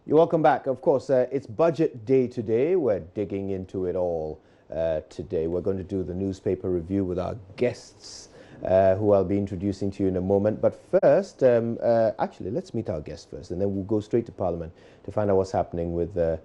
You're welcome back. Of course, it's budget day today. We're digging into it all today. We're going to do the newspaper review with our guests, who I'll be introducing to you in a moment. But first, actually, let's meet our guests first, and then we'll go straight to Parliament to find out what's happening with the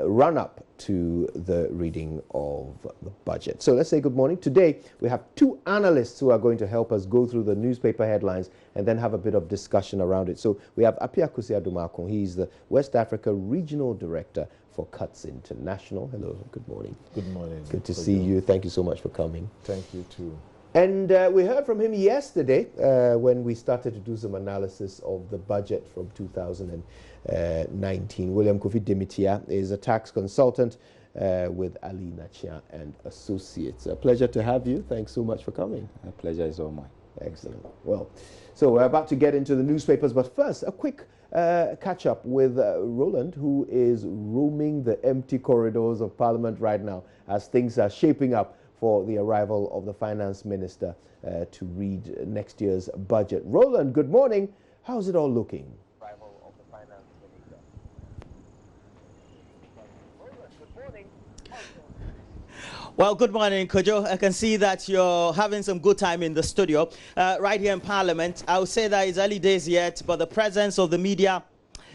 run-up to the reading of the budget. So let's say good morning. Today, we have two analysts who are going to help us go through the newspaper headlines and then have a bit of discussion around it. So we have Apia Kusi-Adumakun. He's the West Africa Regional Director for Cuts International. Hello, good morning. Good morning. Good to see you. Thank you so much for coming. Thank you too. And we heard from him yesterday when we started to do some analysis of the budget from 2019. William Kofi Demitia is a tax consultant with Ali Nachia and Associates. A pleasure to have you. Thanks so much for coming. A pleasure is all mine. Excellent. Well, so we're about to get into the newspapers, but first, a quick catch-up with Roland, who is roaming the empty corridors of Parliament right now as things are shaping up for the arrival of the Finance Minister to read next year's budget. Roland, good morning. How's it all looking? Arrival of the Finance Minister. Roland, good morning. Well, good morning, Kojo. I can see that you're having some good time in the studio right here in Parliament. I would say that it's early days yet, but the presence of the media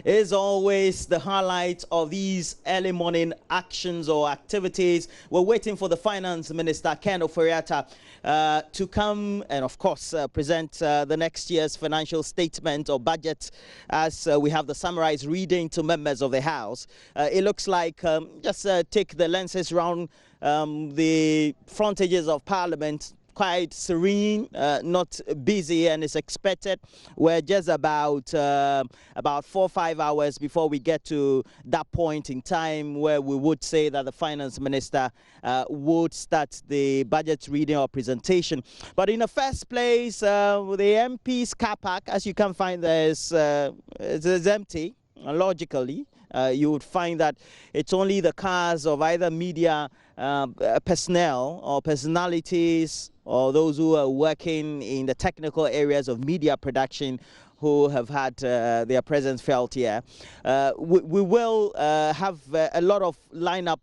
is always the highlight of these early morning actions or activities. We're waiting for the Finance Minister, Ken Ofori-Atta, to come and, of course, present the next year's financial statement or budget as we have the summarized reading to members of the House. It looks like, just take the lenses around the frontages of Parliament, quite serene, not busy, and it's expected. We're just about 4 or 5 hours before we get to that point in time where we would say that the Finance Minister would start the budget reading or presentation. But in the first place, the MP's car park, as you can find, is empty, logically. You would find that it's only the cars of either media personnel or personalities or those who are working in the technical areas of media production who have had their presence felt here. We will have a lot of lineup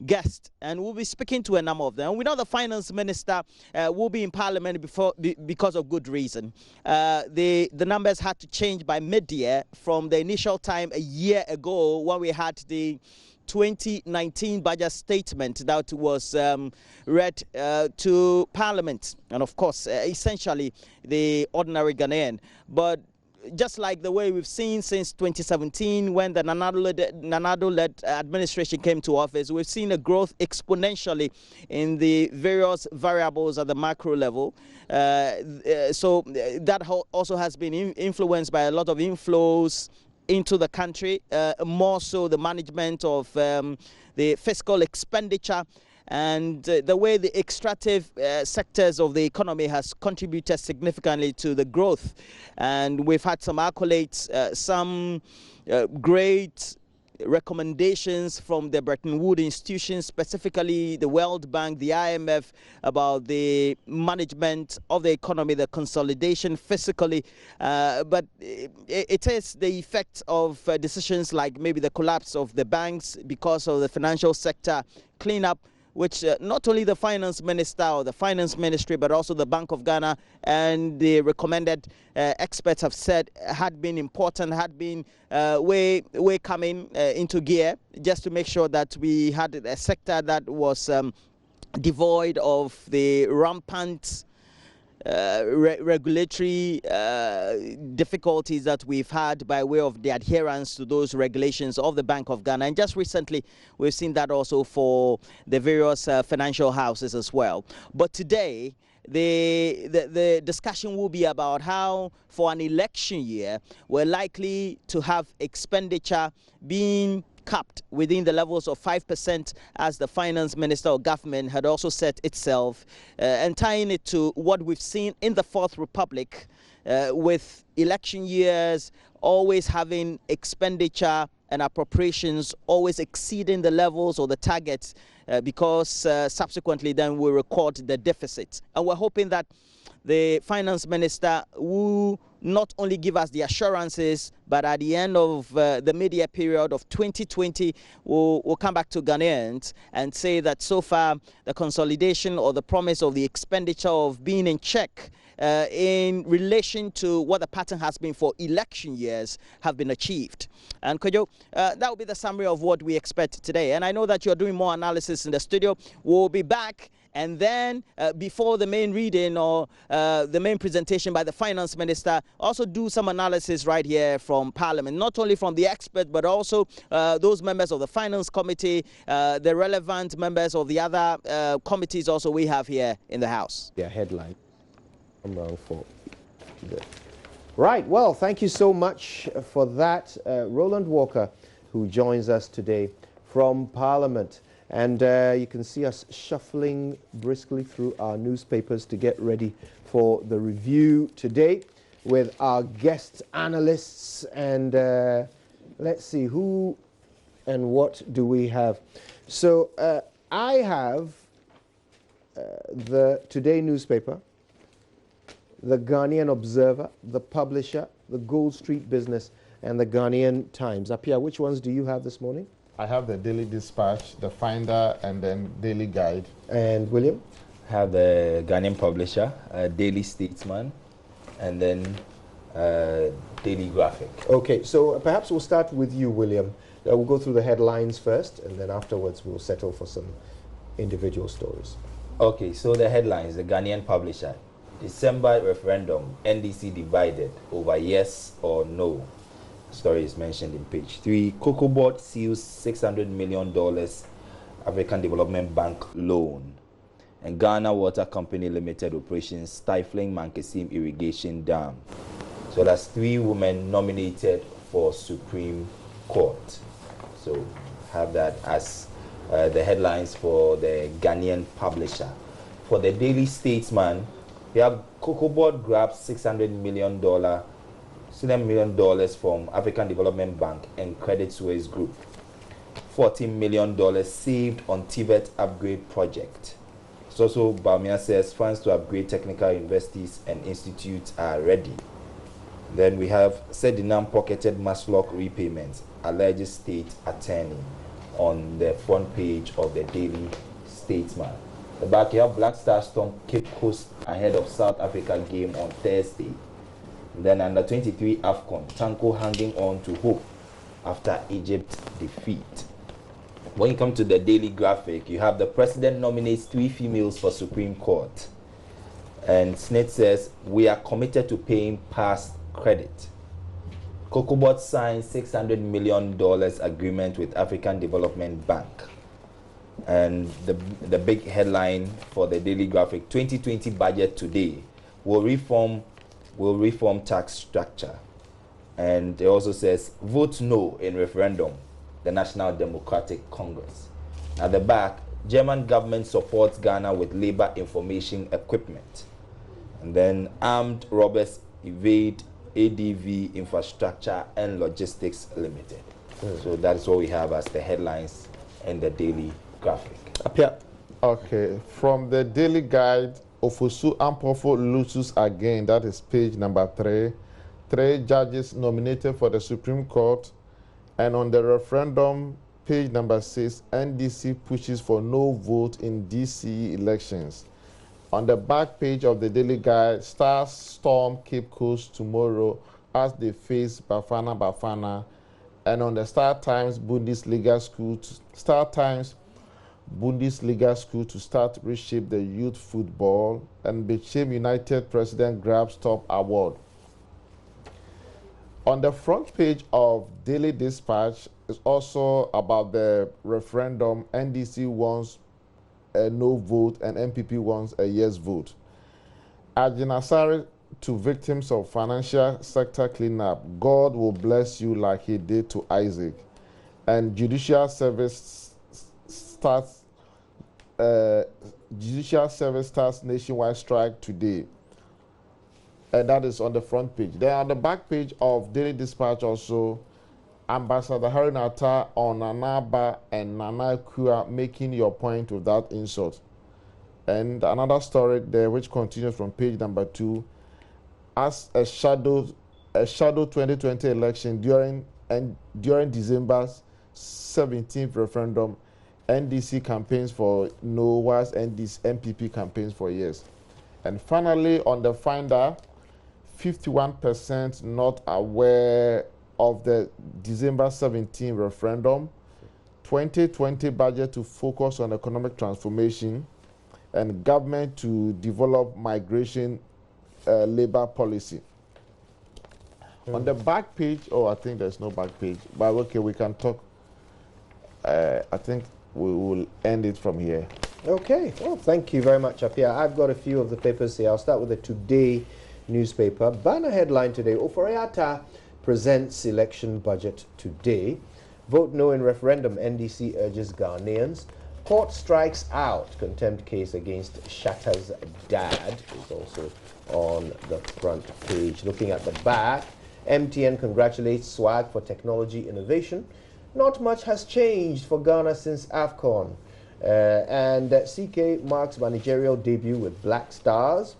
guests, and we'll be speaking to a number of them. We know the Finance Minister will be in Parliament because of good reason. The numbers had to change by mid-year from the initial time a year ago when we had the 2019 budget statement that was read to Parliament, and of course essentially the ordinary Ghanaian. But just like the way we've seen since 2017 when the Nanado-led administration came to office, we've seen a growth exponentially in the various variables at the macro level. So that also has been influenced by a lot of inflows into the country, more so the management of the fiscal expenditure and the way the extractive sectors of the economy has contributed significantly to the growth. And we've had some accolades, some great recommendations from the Bretton Woods institutions, specifically the World Bank, the IMF, about the management of the economy, the consolidation physically. But it is the effect of decisions like maybe the collapse of the banks because of the financial sector cleanup, which not only the Finance Minister or the Finance Ministry, but also the Bank of Ghana and the recommended experts have said had been important, had been way coming into gear, just to make sure that we had a sector that was devoid of the rampant regulatory difficulties that we've had by way of the adherence to those regulations of the Bank of Ghana. And just recently, we've seen that also for the various financial houses as well. But today, the discussion will be about how, for an election year, we're likely to have expenditure being capped within the levels of 5%, as the Finance Minister or government had also set itself, and tying it to what we've seen in the Fourth Republic, with election years always having expenditure and appropriations always exceeding the levels or the targets, because subsequently then we record the deficit. And we're hoping that the Finance Minister will not only give us the assurances, but at the end of the media period of 2020, we'll come back to Ghanaians and say that so far the consolidation or the promise of the expenditure of being in check in relation to what the pattern has been for election years have been achieved. And Kojo, that will be the summary of what we expect today. And I know that you're doing more analysis in the studio. We'll be back. And then before the main reading or the main presentation by the finance minister, also do some analysis right here from Parliament, not only from the expert, but also those members of the finance committee, the relevant members of the other committees also we have here in the House. Yeah, headline. I'm wrong for good. Right, well, thank you so much for that. Roland Walker, who joins us today from Parliament. And you can see us shuffling briskly through our newspapers to get ready for the review today with our guest analysts. And let's see, who and what do we have? So I have the Today newspaper, the Ghanaian Observer, the Publisher, the Gold Street Business, and the Ghanaian Times. Apia, which ones do you have this morning? I have the Daily Dispatch, the Finder, and then Daily Guide. And William? I have the Ghanaian Publisher, Daily Statesman, and then Daily Graphic. Okay, so perhaps we'll start with you, William. We'll go through the headlines first, and then afterwards we'll settle for some individual stories. Okay, so the headlines, the Ghanaian Publisher. December referendum, NDC divided over yes or no. Story is mentioned in page 3. Cocoa Board seals $600 million African Development Bank loan. And Ghana Water Company Limited operations stifling Mankesim irrigation dam. So that's 3 women nominated for Supreme Court. So have that as the headlines for the Ghanaian Publisher. For the Daily Statesman, we have Cocoa Board grabs $600 million from African Development Bank and Credit Suisse Group. $14 million saved on TVET upgrade project. So Bamia says funds to upgrade technical universities and institutes are ready. Then we have Sedinam pocketed Maslock repayments, alleged state attorney, on the front page of the Daily Statesman. The back you have Black Star Storm Cape Coast ahead of South Africa game on Thursday. Then under 23 AFCON, Tanko hanging on to hope after Egypt defeat. When you come to the Daily Graphic, you have the president nominates 3 females for Supreme Court. And Snit says, we are committed to paying past credit. COCOBOT signs $600 million agreement with African Development Bank. And the big headline for the Daily Graphic, 2020 budget today will reform tax structure. And it also says, vote no in referendum, the National Democratic Congress. At the back, German government supports Ghana with labor information equipment. And then armed robbers evade ADV Infrastructure and Logistics Limited. So that's what we have as the headlines in the Daily Graphic. Apia. Okay, from the Daily Guide, Ofosu Ampofo loses again. That is page number 3. 3 judges nominated for the Supreme Court. And on the referendum, page number 6, NDC pushes for no vote in DC elections. On the back page of the Daily Guide, Stars storm Cape Coast tomorrow as they face Bafana. And on the Star Times Bundesliga school to start reshape the youth football, and Bechem United president grabs top award. On the front page of Daily Dispatch is also about the referendum. NDC wants a no vote and MPP wants a yes vote. Ajinasari to victims of financial sector cleanup. God will bless you like he did to Isaac. And judicial service starts nationwide strike today. And that is on the front page. Then on the back page of Daily Dispatch also, Ambassador Harry Nata on Nanaba and Nana Kua making your point without insult. And another story there which continues from page number 2. as a shadow 2020 election during December's 17th referendum, NDC campaigns for no, whilst MPP campaigns for yes. And finally, on the Finder, 51% not aware of the December 17 referendum, 2020 budget to focus on economic transformation, and government to develop migration labor policy. On the back page, I think there's no back page, but okay, we can talk. I think we will end it from here. Okay, well, thank you very much, Apia. I've got a few of the papers here. I'll start with the Today newspaper. Banner headline today, Oforiatta presents election budget today. Vote no in referendum, NDC urges Ghanaians. Court strikes out. Contempt case against Shatter's dad is also on the front page. Looking at the back, MTN congratulates Swag for technology innovation. Not much has changed for Ghana since AFCON. And CK marks managerial debut with Black Stars.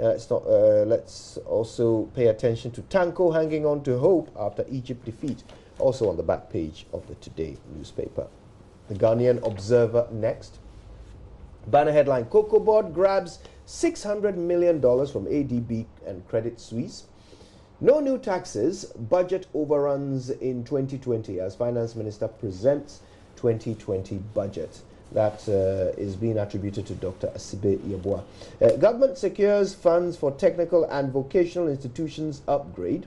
Let's also pay attention to Tanko hanging on to hope after Egypt defeat. Also on the back page of the Today newspaper. The Ghanaian Observer next. Banner headline, Cocoa Board grabs $600 million from ADB and Credit Suisse. No new taxes, budget overruns in 2020 as Finance Minister presents 2020 budget. That is being attributed to Dr. Asibe Yeboah. Government secures funds for technical and vocational institutions upgrade.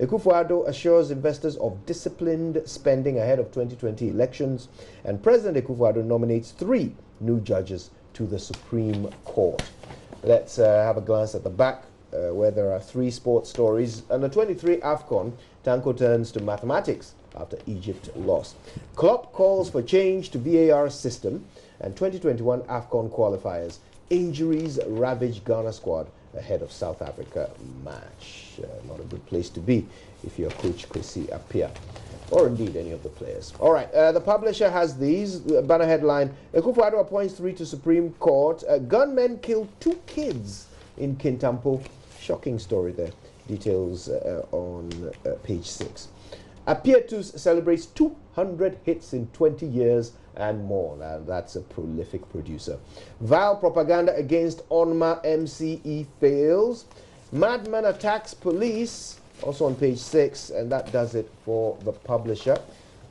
Akufo-Addo assures investors of disciplined spending ahead of 2020 elections. And President Akufo-Addo nominates 3 new judges to the Supreme Court. Let's have a glance at the back where there are 3 sports stories. Under 23 AFCON, Tanko turns to mathematics after Egypt lost. Klopp calls for change to VAR system, and 2021 AFCON qualifiers. Injuries ravage Ghana squad ahead of South Africa match. Not a good place to be if you're Coach Kwesi Appiah, or indeed any of the players. All right, the publisher has these. Banner headline, Akufo-Addo appoints 3 to Supreme Court. Gunmen killed 2 kids in Kintampo. Shocking story there. Details on page 6. Appiah celebrates 200 hits in 20 years and more. Now, that's a prolific producer. Vile propaganda against ONMA MCE fails. Madman attacks police, also on page 6, and that does it for the publisher.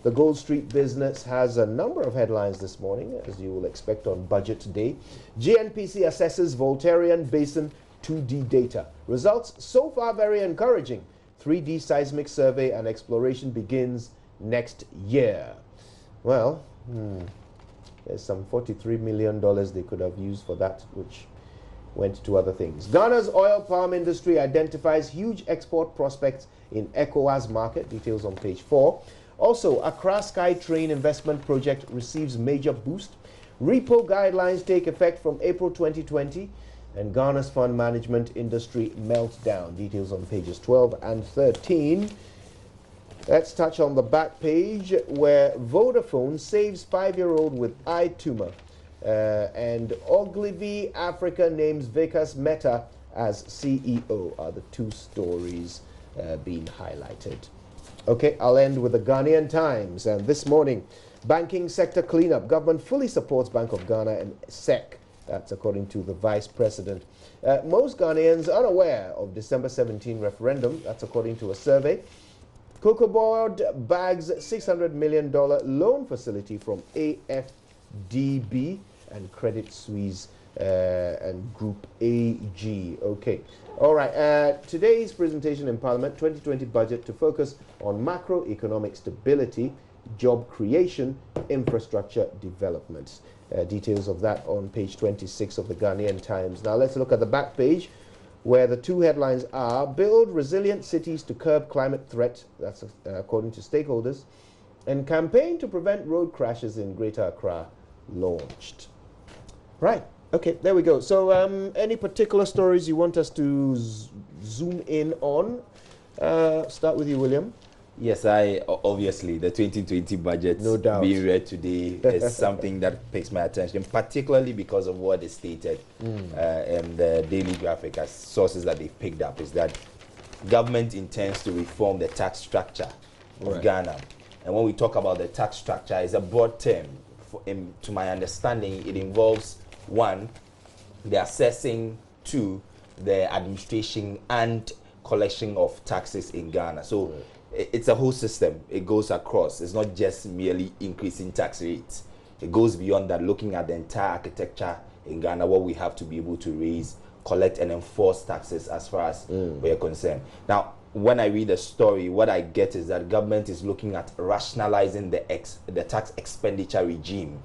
The Gold Street Business has a number of headlines this morning, as you will expect on Budget Day. GNPC assesses Voltarian Basin 2D data. Results so far very encouraging. 3D seismic survey and exploration begins next year. Well, there's some $43 million they could have used for that, which went to other things. Ghana's oil palm industry identifies huge export prospects in ECOWAS market. Details on page 4. Also, Accra SkyTrain investment project receives major boost. Repo guidelines take effect from April 2020. And Ghana's fund management industry meltdown. Details on pages 12 and 13. Let's touch on the back page where Vodafone saves 5-year-old with eye tumor. And Ogilvy Africa names Vikas Mehta as CEO are the 2 stories being highlighted. Okay, I'll end with the Ghanaian Times. And this morning, banking sector cleanup. Government fully supports Bank of Ghana and SEC. That's according to the Vice President. Most Ghanaians are unaware of December 17 referendum. That's according to a survey. Cocoa Board bags $600 million loan facility from AFDB and Credit Suisse and Group AG. Okay. All right. Today's presentation in Parliament, 2020 budget to focus on macroeconomic stability, job creation, infrastructure development. Details of that on page 26 of the Ghanaian Times. Now let's look at the back page where the 2 headlines are: build resilient cities to curb climate threat, that's according to stakeholders, and campaign to prevent road crashes in Greater Accra launched. Right, okay, there we go. So any particular stories you want us to zoom in on? Start with you, William. Yes, obviously the 2020 budget No doubt. being read today is something that piques my attention, particularly because of what is stated in the Daily Graphic as sources that they've picked up, is that government intends to reform the tax structure of Ghana. And when we talk about the tax structure, it's a broad term. To my understanding, it involves, one, the assessing, two, the administration and collection of taxes in Ghana. So it's a whole system. It goes across. It's not just merely increasing tax rates. It goes beyond that, looking at the entire architecture in Ghana, what we have to be able to raise, collect and enforce taxes as far as we're concerned. Now, when I read the story, what I get is that government is looking at rationalizing the tax expenditure regime.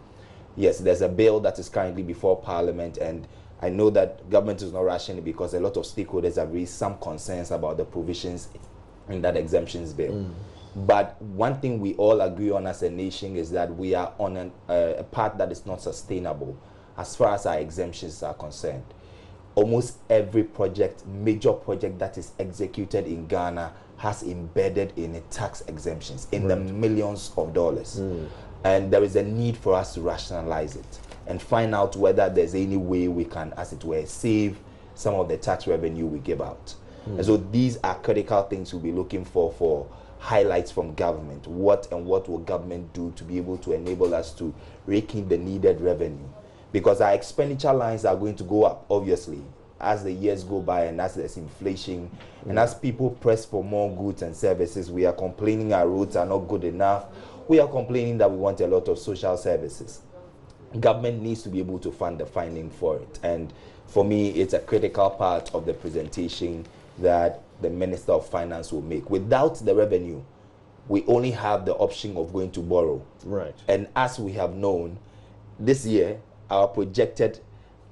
Yes, there's a bill that is currently before Parliament, and I know that government is not rushing it because a lot of stakeholders have raised some concerns about the provisions in that exemptions bill. But one thing we all agree on as a nation is that we are on a path that is not sustainable as far as our exemptions are concerned. Almost every project, major project that is executed in Ghana has embedded in it tax exemptions in the millions of dollars. And there is a need for us to rationalize it and find out whether there's any way we can, as it were, save some of the tax revenue we give out. And so these are critical things we'll be looking for highlights from government. What will government do to be able to enable us to rake in the needed revenue? Because our expenditure lines are going to go up, obviously, as the years go by and as there's inflation. And as people press for more goods and services, we are complaining our roads are not good enough. We are complaining that we want a lot of social services. Government needs to be able to fund the funding for it. And for me, it's a critical part of the presentation that the Minister of Finance will make. Without the revenue, we only have the option of going to borrow. Right. And as we have known, this year, our projected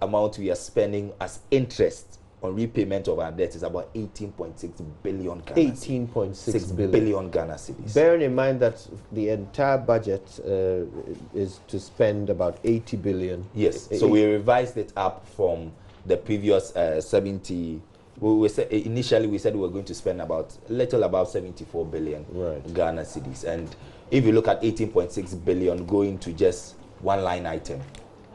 amount we are spending as interest on repayment of our debt is about 18.6 billion Ghana 18.6 billion Ghana cedis. Bearing in mind that the entire budget is to spend about 80 billion. Yes, so we revised it up from the previous 70. Initially we said we were going to spend about 74 billion Ghana cedis. And if you look at 18.6 billion going to just one line item,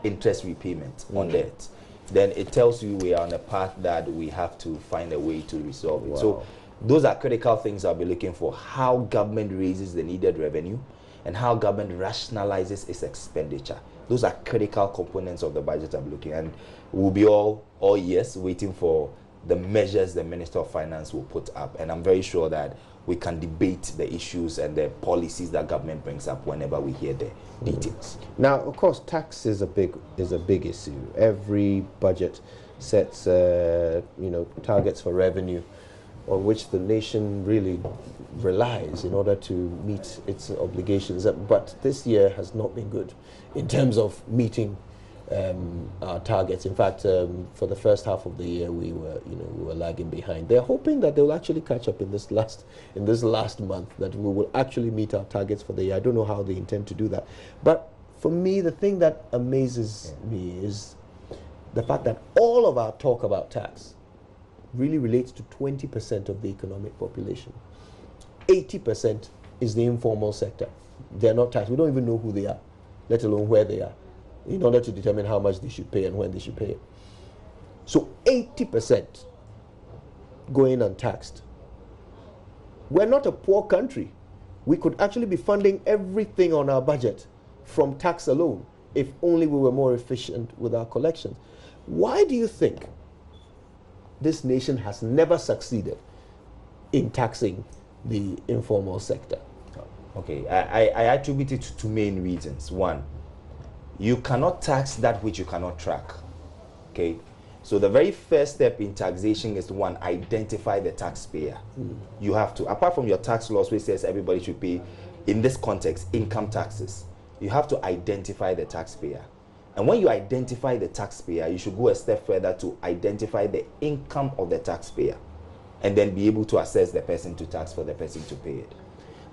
interest repayment on debt, then it tells you we are on a path that we have to find a way to resolve it. So those are critical things I'll be looking for: how government raises the needed revenue and how government rationalizes its expenditure. Those are critical components of the budget I'm looking at. And we'll be all ears waiting for the measures the Minister of Finance will put up. And I'm very sure that we can debate the issues and the policies that government brings up whenever we hear the details. Now, of course, tax is a big issue. Every budget sets targets for revenue on which the nation really relies in order to meet its obligations. But this year has not been good in terms of meeting our targets. In fact, for the first half of the year, we were lagging behind. They're hoping that they'll actually catch up in this last month, that we will actually meet our targets for the year. I don't know how they intend to do that. But for me, the thing that amazes me is the fact that all of our talk about tax really relates to 20% of the economic population. 80% is the informal sector. They're not taxed. We don't even know who they are, let alone where they are, in order to determine how much they should pay and when they should pay it. So 80% going untaxed. We're not a poor country. We could actually be funding everything on our budget from tax alone if only we were more efficient with our collections. Why do you think this nation has never succeeded in taxing the informal sector? Okay, I attribute it to two main reasons. One, you cannot tax that which you cannot track. Okay, so the very first step in taxation is to, one, identify the taxpayer. You have to, apart from your tax laws which says everybody should pay, in this context, income taxes, you have to identify the taxpayer. And when you identify the taxpayer, you should go a step further to identify the income of the taxpayer and then be able to assess the person to tax for the person to pay it.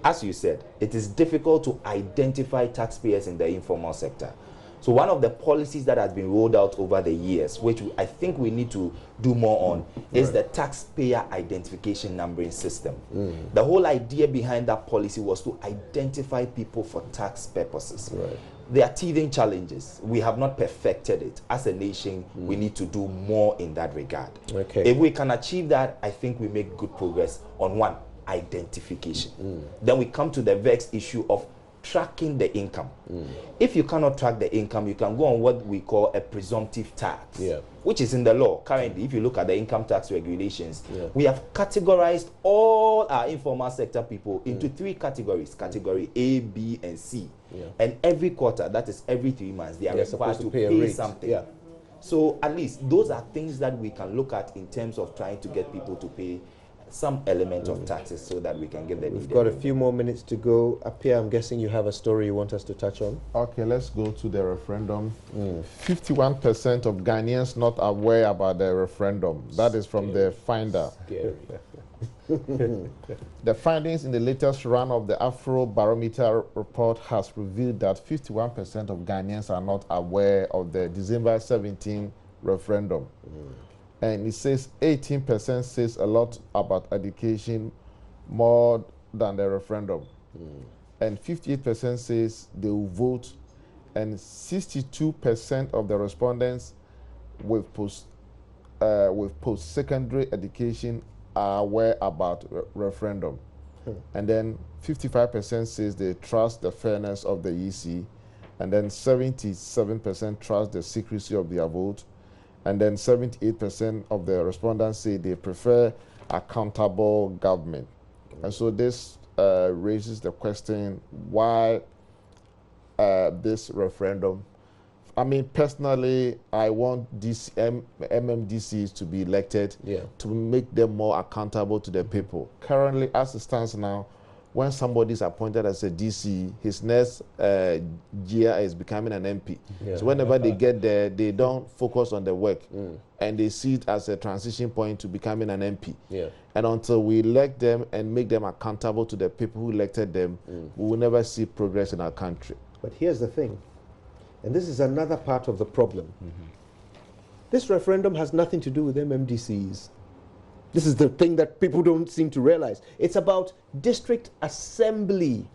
As you said, it is difficult to identify taxpayers in the informal sector. So one of the policies that has been rolled out over the years, which I think we need to do more on, is the taxpayer identification numbering system. The whole idea behind that policy was to identify people for tax purposes. There are teething challenges. We have not perfected it. As a nation, we need to do more in that regard. If we can achieve that, I think we make good progress on one, identification. Then we come to the vexed issue of tracking the income. If you cannot track the income, you can go on what we call a presumptive tax, which is in the law currently. If you look at the income tax regulations, we have categorized all our informal sector people into 3 categories: category A, B, and C. And every quarter, that is every 3 months, they are required to pay something. So at least those are things that we can look at in terms of trying to get people to pay some element of taxes so that we can get the We've got a few more minutes to go. Up here, I'm guessing you have a story you want us to touch on. Okay, let's go to the referendum. 51% of Ghanaians not aware about the referendum. That is from the Finder. The findings in the latest round of the Afro Barometer report has revealed that 51% of Ghanaians are not aware of the December 17 referendum. And it says 18% says a lot about education more than the referendum. And 58% says they will vote. And 62% of the respondents with post-secondary education are aware about referendum. And then 55% says they trust the fairness of the EC. And then 77% trust the secrecy of their vote. And then 78% of the respondents say they prefer accountable government. And so this raises the question, why this referendum? I mean, personally, I want these MMDCs to be elected to make them more accountable to the people. Currently, as it stands now, when somebody is appointed as a DC, his next year is becoming an MP. So whenever they get there, they don't focus on the work. And they see it as a transition point to becoming an MP. And until we elect them and make them accountable to the people who elected them, we will never see progress in our country. But here's the thing, and this is another part of the problem. This referendum has nothing to do with MMDCs. This is the thing that people don't seem to realize. It's about district assembly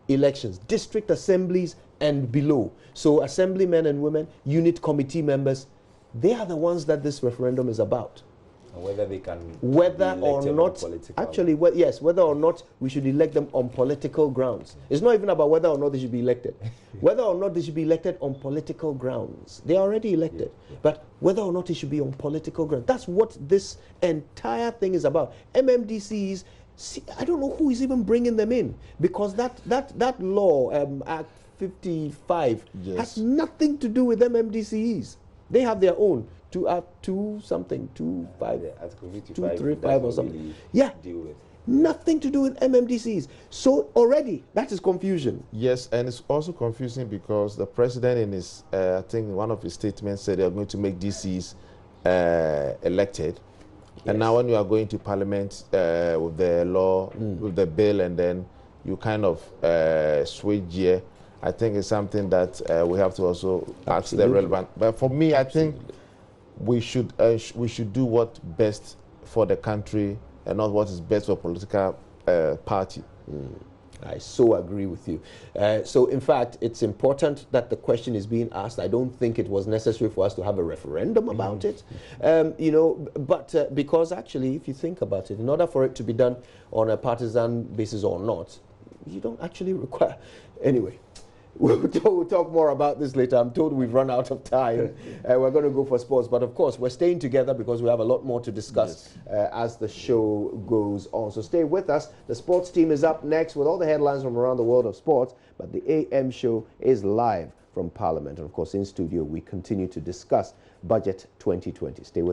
elections, district assemblies and below. So assemblymen and women, unit committee members, they are the ones that this referendum is about. And whether they can whether or not, actually, yes, whether or not we should elect them on political grounds. It's not even about whether or not they should be elected. Whether or not they should be elected on political grounds. They are already elected. But whether or not it should be on political grounds. That's what this entire thing is about. MMDCs, see, I don't know who is even bringing them in. Because that law, Act 55, has nothing to do with MMDCs. They have their own. 235 or something. Nothing to do with MMDCs. So already that is confusion. Yes, and it's also confusing because the president in his, I think one of his statements said they are going to make DCs elected. And now when you are going to parliament with the law, with the bill, and then you kind of switch gear, I think it's something that we have to also ask the relevant. But for me, I think we should do what's best for the country and not what is best for political party. I so agree with you. So in fact, it's important that the question is being asked. I don't think it was necessary for us to have a referendum about it, you know, but because actually, if you think about it, in order for it to be done on a partisan basis or not, you don't actually require, anyway. We'll talk more about this later. I'm told we've run out of time. We're going to go for sports. But of course, we're staying together because we have a lot more to discuss as the show goes on. So stay with us. The sports team is up next with all the headlines from around the world of sports. But the AM show is live from Parliament. And of course, in studio, we continue to discuss Budget 2020. Stay with us.